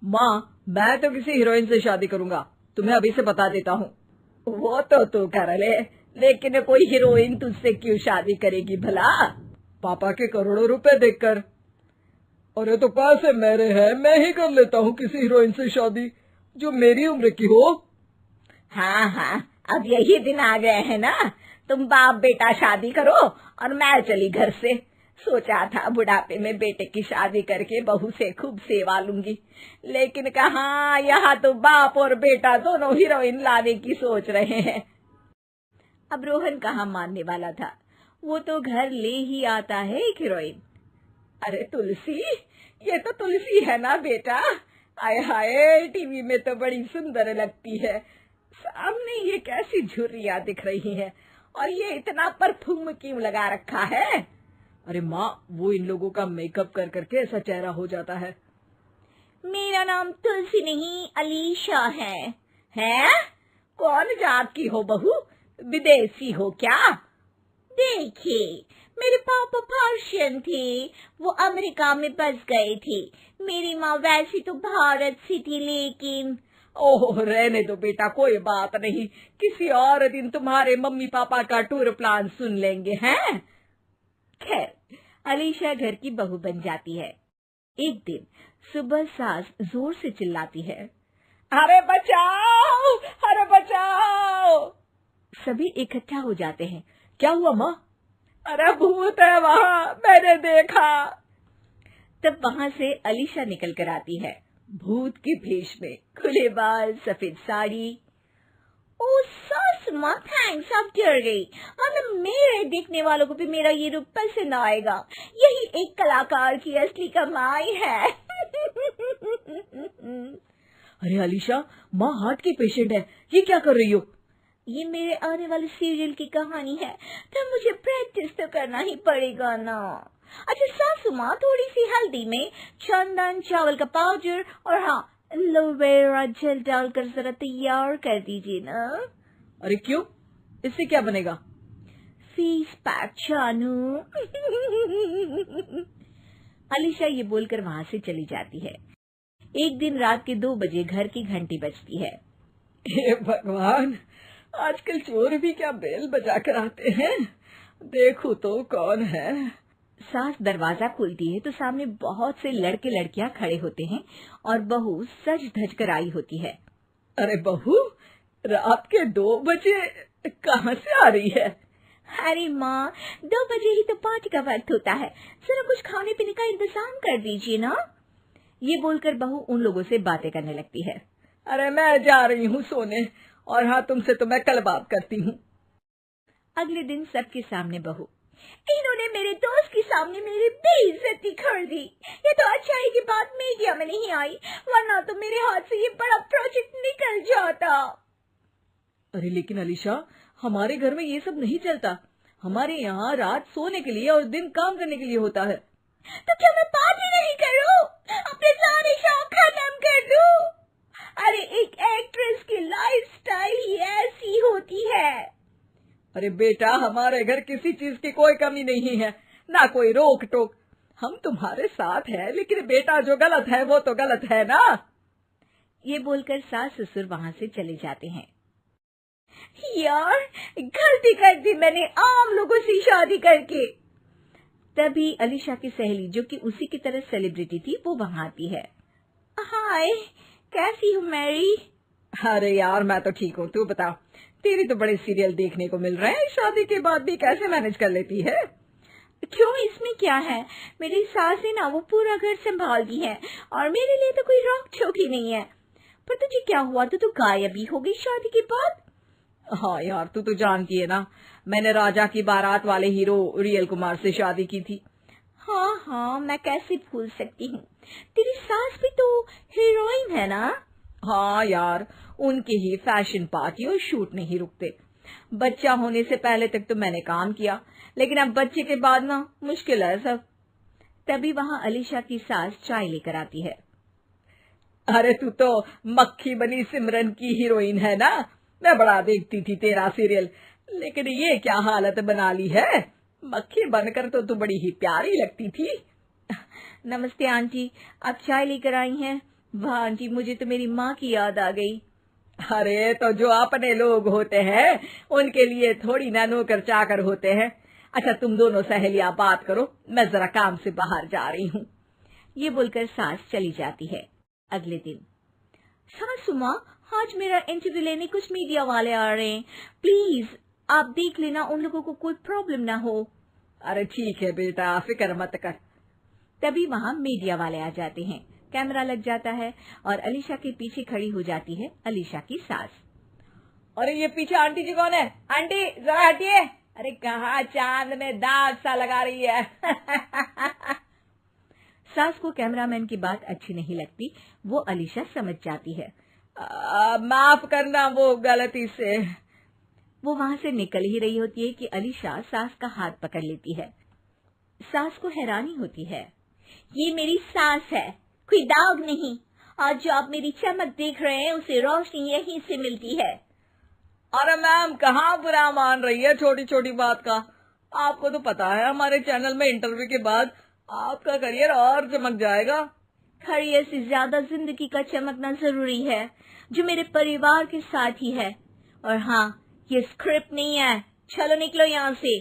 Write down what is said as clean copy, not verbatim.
माँ, मैं तो किसी हीरोइन से शादी करूंगा, तुम्हें अभी से बता देता हूँ। वो तो तू कर ले, लेकिन कोई हीरोइन तुझसे क्यों शादी करेगी भला? पापा के करोड़ों रुपए देखकर। अरे तो पैसे मेरे हैं, मैं ही कर लेता हूँ किसी हीरोइन से शादी जो मेरी उम्र की हो। हाँ हाँ, अब यही दिन आ गए हैं ना, तुम बाप बेटा शादी करो और मैं चली घर से। सोचा था बुढ़ापे में बेटे की शादी करके बहू से खूब सेवा लूंगी, लेकिन कहाँ, यहाँ तो बाप और बेटा दोनों हीरोइन लाने की सोच रहे हैं। अब रोहन कहाँ मानने वाला था, वो तो घर ले ही आता है एक हीरोइन। अरे तुलसी, ये तो तुलसी है ना बेटा? आय हाय, टीवी में तो बड़ी सुंदर लगती है, सामने ये कैसी झुर्रियां दिख रही है, और ये इतना परफ्यूम क्यों लगा रखा है? अरे माँ, वो इन लोगों का मेकअप कर करके ऐसा चेहरा हो जाता है। मेरा नाम तुलसी नहीं, अलीशा है। हैं? कौन जात की हो बहू? विदेशी हो क्या? देखिए, मेरे पापा पर्शियन थे, वो अमेरिका में बस गए थे। मेरी माँ वैसी तो भारत से थी, लेकिन ओह, रहने दो बेटा, कोई बात नहीं, किसी और दिन तुम्हारे मम्मी पापा का टूर प्लान सुन लेंगे हैं। खैर, अलीशा घर की बहू बन जाती है। एक दिन सुबह सास जोर से चिल्लाती है, अरे बचाओ, अरे बचाओ। सभी इकट्ठा हो जाते हैं। क्या हुआ माँ? अरे भूत है वहाँ, मैंने देखा। तब वहाँ से अलीशा निकल कर आती है, भूत के भेष में, खुले बाल, सफेद साड़ी। ओ सास माँ, थैंक्स, आप डर गई, और मेरे देखने वालों को भी मेरा ये रूप पसंद आएगा। यही एक कलाकार की असली कमाई है। अरे अलीशा, माँ हार्ट की पेशेंट है, ये क्या कर रही हो? ये मेरे आने वाले सीरियल की कहानी है, तो मुझे प्रैक्टिस तो करना ही पड़ेगा ना। अच्छा सासू माँ, थोड़ी सी हल्दी में चंदन, चावल का पाउडर और हाँ, एलोवेरा जेल डालकर जरा तैयार कर दीजिए ना। अरे क्यों, इससे क्या बनेगा? फेस पैक जानू। अलीशा ये बोलकर वहाँ से चली जाती है। एक दिन रात के 2 बजे घर की घंटी बजती है। हे भगवान, आजकल चोर भी क्या बेल बजा कर आते हैं, देखो तो कौन है। सास दरवाजा खोलती है तो सामने बहुत से लड़के लड़कियां खड़े होते हैं और बहू सज धज कर आई होती है। अरे बहू, रात के 2 बजे कहाँ से आ रही है? अरे माँ, 2 बजे ही तो पार्टी का वक्त होता है, जरा कुछ खाने पीने का इंतजाम कर दीजिए ना। ये बोलकर बहू उन लोगों से बातें करने लगती है। अरे मैं जा रही हूँ सोने, और हाँ, तुमसे तो मैं कल बात करती हूँ। अगले दिन सबके सामने बहू, इन्होंने मेरे दोस्त के सामने मेरी बेइज्जती कर दी। ये तो अच्छा है कि बात मीडिया में नहीं आई, वरना तो मेरे हाथ से ये बड़ा प्रोजेक्ट निकल जाता। अरे लेकिन अलीशा, हमारे घर में ये सब नहीं चलता, हमारे यहाँ रात सोने के लिए और दिन काम करने के लिए होता है। तो क्या मैं पार्टी नहीं करूं, अपने सारे शौक खत्म कर दूं? अरे एक एक्ट्रेस की लाइफस्टाइल ही ऐसी होती है। अरे बेटा, हमारे घर किसी चीज की कोई कमी नहीं है, ना कोई रोक टोक, हम तुम्हारे साथ हैं, लेकिन बेटा जो गलत है वो तो गलत है ना। ये बोलकर सास ससुर वहाँ से चले जाते हैं। यार, गलती कर दी मैंने आम लोगों से शादी करके। तभी अलीशा की सहेली, जो कि उसी की तरह सेलिब्रिटी थी, वो वहाँ आती है। हाय, कैसी हो मैरी? अरे यार, मैं तो ठीक हूँ, तू बता, तेरी तो बड़े सीरियल देखने को मिल रहे हैं, शादी के बाद भी कैसे मैनेज कर लेती है? क्यों, इसमें क्या है, मेरी सास है ना, वो पूरा घर संभालती है और मेरे लिए तो कोई रोक टोक ही नहीं है। पर तुझे क्या हुआ, तू तो गायब ही हो गई शादी के बाद। हाँ यार, तू तो जानती है ना, मैंने राजा की बारात वाले हीरो रियल कुमार से शादी की थी। हाँ हाँ, मैं कैसे भूल सकती हूँ, तेरी सास भी तो हीरोइन है ना। हाँ यार, उनके ही फैशन पार्टी और शूट नहीं रुकते। बच्चा होने से पहले तक तो मैंने काम किया, लेकिन अब बच्चे के बाद ना मुश्किल है सब। तभी वहाँ अलीशा की सास चाय लेकर आती है। अरे तू तो मक्खी बनी सिमरन की हीरोइन है ना, मैं बड़ा देखती थी तेरा सीरियल, लेकिन ये क्या हालत बना ली है, मक्खी बनकर तो तू बड़ी ही प्यारी लगती थी। नमस्ते आंटी, आप चाय लेकर आई हैं, वाह आंटी, मुझे तो मेरी माँ की याद आ गई। अरे तो जो अपने लोग होते हैं उनके लिए थोड़ी ना नौकर चाकर होते हैं। अच्छा तुम दोनों सहेलियां बात करो, मैं जरा काम से बाहर जा रही हूँ। ये बोलकर सास चली जाती है। अगले दिन, सासू माँ, आज मेरा इंटरव्यू लेने कुछ मीडिया वाले आ रहे हैं, प्लीज आप देख लेना उन लोगों को कोई प्रॉब्लम ना हो। अरे ठीक है बेटा, फिक्र मत कर। तभी वहाँ मीडिया वाले आ जाते हैं। कैमरा लग जाता है और अलीशा के पीछे खड़ी हो जाती है अलीशा की सास। अरे ये पीछे आंटी जी कौन है? आंटी जरा हटिए। अरे कहाँ चांद में दाग सा लगा रही है। सास को कैमरामैन की बात अच्छी नहीं लगती, वो अलीशा समझ जाती है। माफ करना, वो गलती से। वो वहां से निकल ही रही होती है कि अलीशा सास का हाथ पकड़ लेती है। सास को हैरानी होती है, ये मेरी सास है, कोई दाग नहीं, और जो आप मेरी चमक देख रहे हैं उसे रोशनी यहीं से मिलती है। अरे मैम, कहाँ बुरा मान रही है छोटी छोटी बात का? आपको तो पता है हमारे चैनल में इंटरव्यू के बाद आपका करियर और चमक जाएगा। करियर से ज्यादा जिंदगी का चमकना जरूरी है, जो मेरे परिवार के साथ ही है। और हाँ, ये स्क्रिप्ट नहीं है, चलो निकलो यहाँ से।